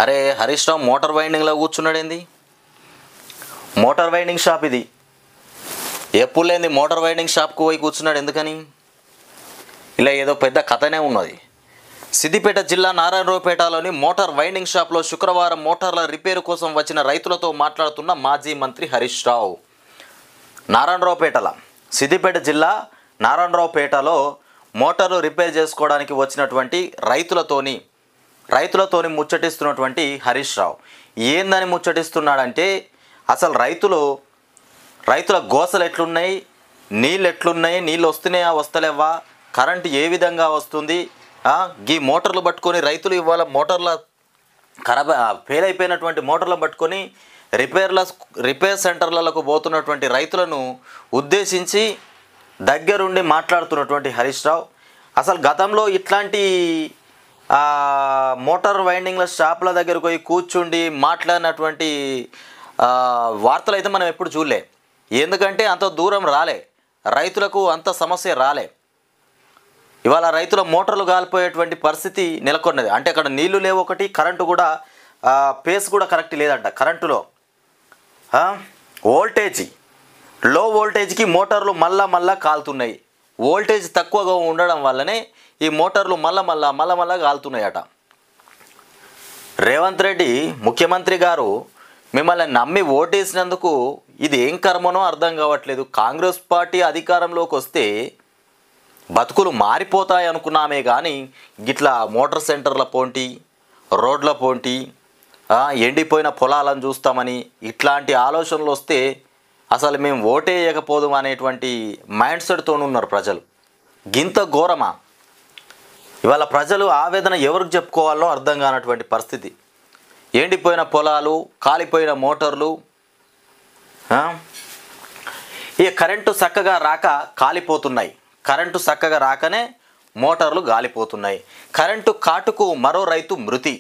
అరే హరీష్ రావు మోటార్ వైండింగ్లో కూర్చున్నాడేంది? Motor winding shop ఇది. ఎప్పుడు లేని మోటార్ వైండింగ్ షాప్కు పోయి కూర్చున్నాడు ఎందుకని? ఇలా ఏదో పెద్ద కథనే ఉన్నది. సిద్దిపేట జిల్లా నారాయణరావుపేటలోని మోటార్ వైండింగ్ షాప్లో శుక్రవారం మోటార్ల రిపేరు కోసం వచ్చిన రైతులతో మాట్లాడుతున్న మాజీ మంత్రి హరీష్ రావు. సిద్దిపేట జిల్లా నారాయణరావుపేటలో మోటార్లు రిపేర్ చేసుకోవడానికి వచ్చినటువంటి రైతులతోని ముచ్చటిస్తున్నటువంటి హరీష్ రావు ఏందని ముచ్చటిస్తున్నాడంటే, అసలు రైతుల గోసలు ఎట్లున్నాయి, నీళ్ళు ఎట్లున్నాయి, నీళ్ళు వస్తున్నాయా వస్తలేవా, కరెంటు ఏ విధంగా వస్తుంది, ఈ మోటార్లు పట్టుకొని రైతులు ఇవాళ మోటార్ల ఫెయిల్ అయిపోయినటువంటి మోటార్లు పట్టుకొని రిపేర్ సెంటర్లకు పోతున్నటువంటి రైతులను ఉద్దేశించి దగ్గరుండి మాట్లాడుతున్నటువంటి హరీష్ రావు అసలు గతంలో ఇట్లాంటి మోటార్ వైండింగ్ల షాపుల దగ్గరకు పోయి కూర్చుండి మాట్లాడినటువంటి వార్తలు అయితే మనం ఎప్పుడు చూడలే. ఎందుకంటే అంత దూరం రాలే, రైతులకు అంత సమస్య రాలే. ఇవాళ రైతుల మోటార్లు కాలిపోయేటువంటి పరిస్థితి నెలకొన్నది. అంటే అక్కడ నీళ్లు లేవు, ఒకటి కరెంటు కూడా పేస్ కూడా కరెక్ట్ లేదంట. కరెంటులో లో వోల్టేజ్కి మోటార్లు మళ్ళా కాలుతున్నాయి. వోల్టేజ్ తక్కువగా ఉండడం వల్లనే ఈ మోటార్లు మళ్ళా కాలుతున్నాయట. రేవంత్ రెడ్డి ముఖ్యమంత్రి గారు మిమ్మల్ని నమ్మి ఓటేసినందుకు ఇది ఏం కర్మనో అర్థం కావట్లేదు. కాంగ్రెస్ పార్టీ అధికారంలోకి వస్తే బతుకులు మారిపోతాయి అనుకున్నామే కానీ గిట్లా మోటార్ సెంటర్ల పోంటి, రోడ్ల పోంటి, ఎండిపోయిన పొలాలను చూస్తామని ఇట్లాంటి ఆలోచనలు వస్తే అసలు మేము ఓటేయకపోదు అనేటువంటి మైండ్ సెట్తో ఉన్నారు ప్రజలు. గింత ఘోరమా? ఇవాళ ప్రజలు ఆవేదన ఎవరికి చెప్పుకోవాలో అర్థం కానటువంటి పరిస్థితి. ఎండిపోయిన పొలాలు, కాలిపోయిన మోటార్లు, ఈ కరెంటు చక్కగా రాక కాలిపోతున్నాయి. కరెంటు చక్కగా రాకనే మోటార్లు గాలిపోతున్నాయి. కరెంటు కాటుకు మరో రైతు మృతి.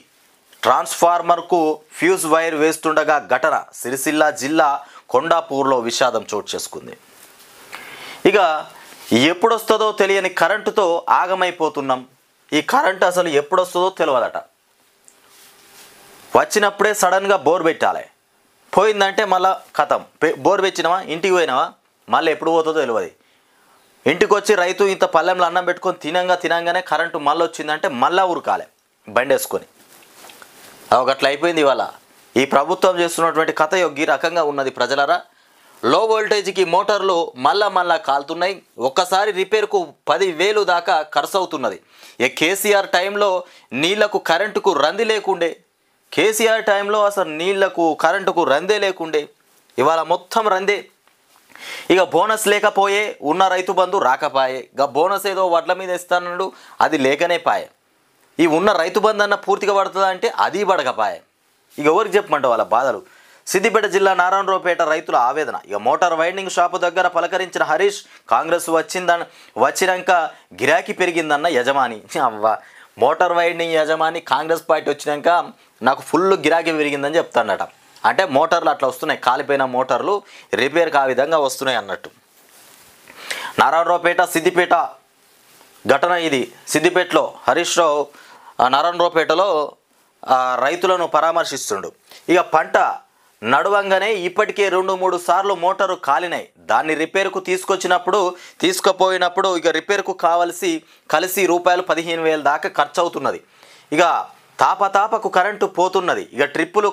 ట్రాన్స్ఫార్మర్కు ఫ్యూజ్ వైర్ వేస్తుండగా ఘటన. సిరిసిల్ల జిల్లా కొండాపూర్లో విషాదం చోటు చేసుకుంది. ఇక ఎప్పుడొస్తుందో తెలియని కరెంటుతో ఆగమైపోతున్నాం. ఈ కరెంటు అసలు ఎప్పుడొస్తుందో తెలియదట. వచ్చినప్పుడే సడన్గా బోర్ పెట్టాలి. పోయిందంటే మళ్ళీ కథం. బోర్ పెట్టినావా, ఇంటికి పోయినావా, మళ్ళీ ఎప్పుడు పోతుందో తెలియదు. ఇంటికి వచ్చి రైతు ఇంత పల్లెంలో అన్నం పెట్టుకొని తినంగానే కరెంటు మళ్ళీ వచ్చిందంటే మళ్ళీ ఉరకాలి బండేసుకొని. ఒకట్లా అయిపోయింది ఇవాళ ఈ ప్రభుత్వం చేస్తున్నటువంటి కథ ఈ రకంగా ఉన్నది ప్రజలరా. లో వోల్టేజ్కి మోటార్లు మళ్ళా కాలుతున్నాయి. ఒక్కసారి రిపేర్కు 10,000 దాకా ఖర్చు అవుతున్నది. కేసీఆర్ టైంలో నీళ్లకు కరెంటుకు రంది లేకుండే. కేసీఆర్ టైంలో అసలు నీళ్లకు కరెంటుకు రందే లేకుండే. ఇవాళ మొత్తం రందే. ఇక బోనస్ లేకపోయే, ఉన్న రైతు బంధు రాకపాయే. ఇక బోనస్ ఏదో వడ్ల మీద ఇస్తానన్నాడు, అది లేకనే పాయే. ఈ ఉన్న రైతు బంధు అన్న పూర్తిగా పడుతుందా అంటే అది పడకపాయే. ఇక ఎవరికి చెప్పమంటే వాళ్ళ బాధలు. సిద్దిపేట జిల్లా నారాయణరావుపేట రైతుల ఆవేదన. ఇక మోటార్ వైండింగ్ షాపు దగ్గర పలకరించిన హరీష్, కాంగ్రెస్ వచ్చినాక గిరాకీ పెరిగిందన్న యజమాని. అవ్వ, మోటార్ వైండింగ్ యజమాని కాంగ్రెస్ పార్టీ వచ్చినాక నాకు ఫుల్ గిరాకీ పెరిగిందని చెప్తాడట. అంటే మోటార్లు అట్లా వస్తున్నాయి, కాలిపోయిన మోటార్లు రిపేర్కి ఆ విధంగా వస్తున్నాయి అన్నట్టు. నారాయణరావుపేట సిద్దిపేట ఘటన ఇది. సిద్దిపేటలో హరీష్ రావు నారాయణరావుపేటలో రైతులను పరామర్శిస్తుండు. ఇక పంట నడువంగానే ఇప్పటికే 2-3 సార్లు మోటారు కాలినాయి. దాన్ని రిపేర్కు తీసుకుపోయినప్పుడు ఇక రిపేర్కు కలిసి రూపాయలు 15,000 దాకా ఖర్చు అవుతున్నది. ఇక తాపకు కరెంటు పోతున్నది. ఇక ట్రిప్పులు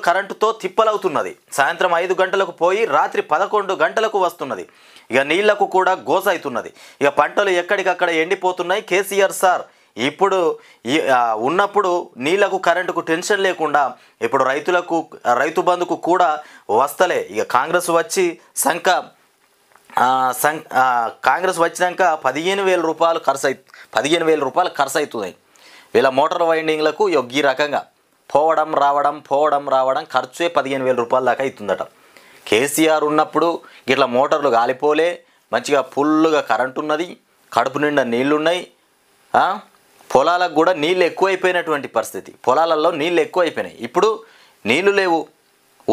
కరెంటుతో తిప్పలవుతున్నది. సాయంత్రం 5 గంటలకు పోయి రాత్రి 11 గంటలకు వస్తున్నది. ఇక నీళ్లకు కూడా గోస అవుతున్నది. ఇక పంటలు ఎక్కడికక్కడ ఎండిపోతున్నాయి. కేసీఆర్ సార్ ఇప్పుడు ఉన్నప్పుడు నీళ్లకు కరెంటుకు టెన్షన్ లేకుండా ఇప్పుడు రైతు బంధుకు కూడా వస్తలే. ఇక కాంగ్రెస్ వచ్చినాక 15,000 రూపాయలు ఖర్చు అవుతున్నాయి. వీళ్ళ మోటార్ వైండింగ్లకు ఈ రకంగా పోవడం రావడం ఖర్చే 15,000 రూపాయల దాకా అవుతుందట. కేసీఆర్ ఉన్నప్పుడు ఇట్లా మోటార్లు గాలిపోలే, మంచిగా ఫుల్గా కరెంటు ఉన్నది, కడుపు నిండా నీళ్లున్నాయి. పొలాలకు కూడా నీళ్ళు ఎక్కువైపోయినటువంటి పరిస్థితి. పొలాలలో నీళ్ళు ఎక్కువైపోయినాయి. ఇప్పుడు నీళ్లు లేవు,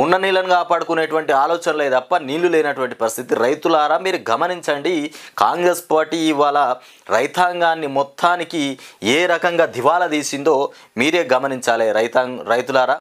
ఉన్న నీళ్ళను కాపాడుకునేటువంటి ఆలోచనలే తప్ప నీళ్లు లేనటువంటి పరిస్థితి. రైతులారా మీరు గమనించండి, కాంగ్రెస్ పార్టీ ఇవాళ రైతాంగాన్ని మొత్తానికి ఏ రకంగా దివాలా తీసిందో మీరే గమనించాలి రైతులారా.